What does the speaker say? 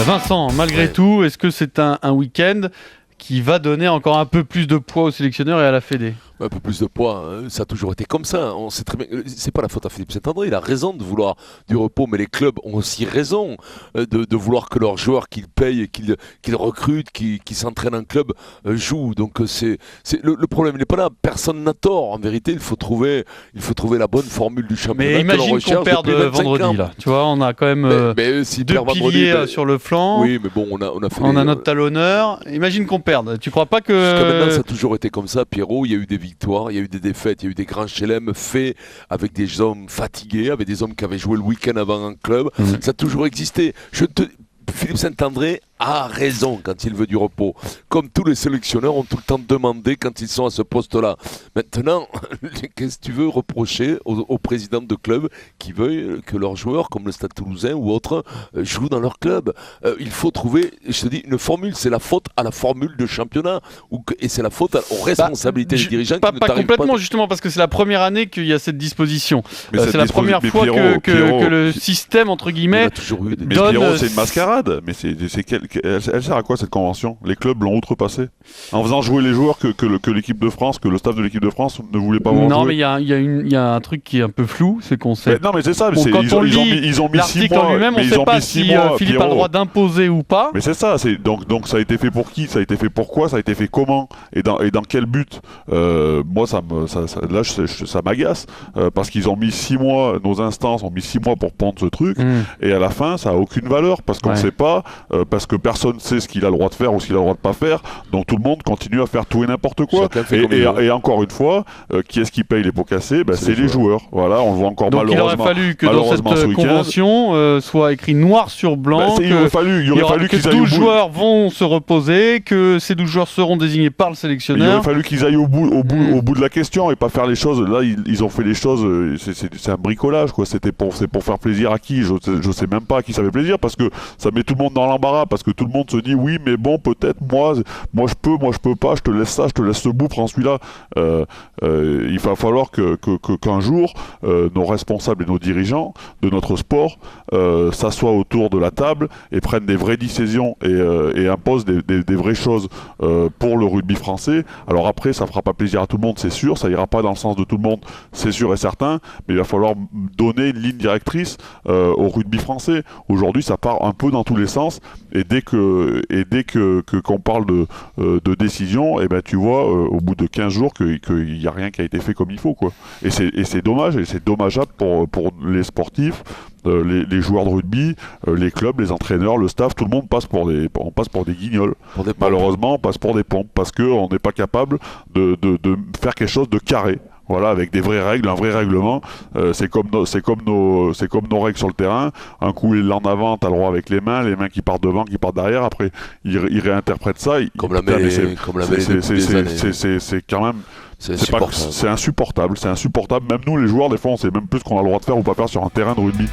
Vincent, malgré tout, est-ce que c'est un week-end qui va donner encore un peu plus de poids aux sélectionneurs et à la Fédé? Un peu plus de poids, hein. Ça a toujours été comme ça. On sait très bien. C'est pas la faute à Philippe Saint-André. Il a raison de vouloir du repos, mais les clubs ont aussi raison de vouloir que leurs joueurs qu'ils payent, qu'ils recrutent, qui s'entraînent en club jouent. Donc le problème n'est pas là. Personne n'a tort. En vérité, il faut trouver la bonne formule du championnat. Mais imagine qu'on perde vendredi là. Tu vois, on a quand même deux piliers sur le flanc. Oui, mais bon, on a notre talonneur. Imagine qu'on perde. Tu crois pas que jusqu'à maintenant, ça a toujours été comme ça, Pierrot. Il y a eu des victoires, il y a eu des défaites, il y a eu des grands chelem faits avec des hommes fatigués, avec des hommes qui avaient joué le week-end avant en club. Ça a toujours existé. Philippe Saint-André a raison quand il veut du repos. Comme tous les sélectionneurs ont tout le temps demandé quand ils sont à ce poste-là. Maintenant, qu'est-ce que tu veux reprocher aux présidents de clubs qui veulent que leurs joueurs, comme le Stade Toulousain ou autres, jouent dans leur club? Il faut trouver, je te dis, une formule. C'est la faute à la formule de championnat et c'est la faute aux responsabilités des dirigeants qui ne t'arrivent pas. Complètement, justement, parce que c'est la première année qu'il y a cette disposition. C'est la première fois que le système, entre guillemets, mais Pierrot, c'est une mascarade. Mais elle sert à quoi cette convention? Les clubs l'ont outrepassée en faisant jouer les joueurs que l'équipe de France, que le staff de l'équipe de France ne voulait pas voir jouer. Non, mais il y a un truc qui est un peu flou, c'est qu'on sait. Non, mais c'est ça. Bon, quand on lit ils ont mis 6 l'article mois. en lui-même, on ne sait pas si Philippe a le droit d'imposer ou pas. Mais c'est ça. Donc ça a été fait pour qui? Ça a été fait pourquoi? Ça a été fait comment? Et dans quel but? Moi, ça m'agace parce qu'ils ont mis 6 mois. Nos instances ont mis 6 mois pour prendre ce truc, et à la fin, ça a aucune valeur parce qu'on ne sait pas, parce que personne sait ce qu'il a le droit de faire ou ce qu'il a le droit de pas faire, donc tout le monde continue à faire tout et n'importe quoi. Et encore une fois, qui est-ce qui paye les pots cassés? C'est les joueurs. Voilà, on le voit encore donc malheureusement. Il aurait fallu que dans cette convention soit écrit noir sur blanc il aurait fallu que 12 joueurs vont se reposer, que ces 12 joueurs seront désignés par le sélectionneur. Il aurait fallu qu'ils aillent au bout de la question et pas faire les choses. Là, ils ont fait les choses. C'est un bricolage, quoi. C'est pour faire plaisir à qui? Je sais même pas à qui ça fait plaisir, parce que ça met tout le monde dans l'embarras, parce que tout le monde se dit oui, mais bon, peut-être moi je peux pas, je te laisse ça, je te laisse ce bout, prends celui-là. Il va falloir qu'un jour nos responsables et nos dirigeants de notre sport s'assoient autour de la table et prennent des vraies décisions et imposent des vraies choses pour le rugby français. Alors après, ça fera pas plaisir à tout le monde, c'est sûr, ça ira pas dans le sens de tout le monde, c'est sûr et certain, mais il va falloir donner une ligne directrice au rugby français. Aujourd'hui, ça part un peu dans tous les sens, et dès qu'on parle de décision, et tu vois au bout de 15 jours qu'il n'y a rien qui a été fait comme il faut, quoi. Et c'est dommage, et c'est dommageable pour les sportifs, les joueurs de rugby, les clubs, les entraîneurs, le staff, tout le monde passe pour des guignols. Malheureusement, on passe pour des pompes parce qu'on n'est pas capable de faire quelque chose de carré. Voilà, avec des vraies règles, un vrai règlement. C'est comme nos règles sur le terrain. Un coup, il est en avant, t'as le droit avec les mains qui partent devant, qui partent derrière. Après, il réinterprète ça. C'est quand même. C'est insupportable. Même nous, les joueurs, des fois, on sait même plus ce qu'on a le droit de faire ou pas faire sur un terrain de rugby.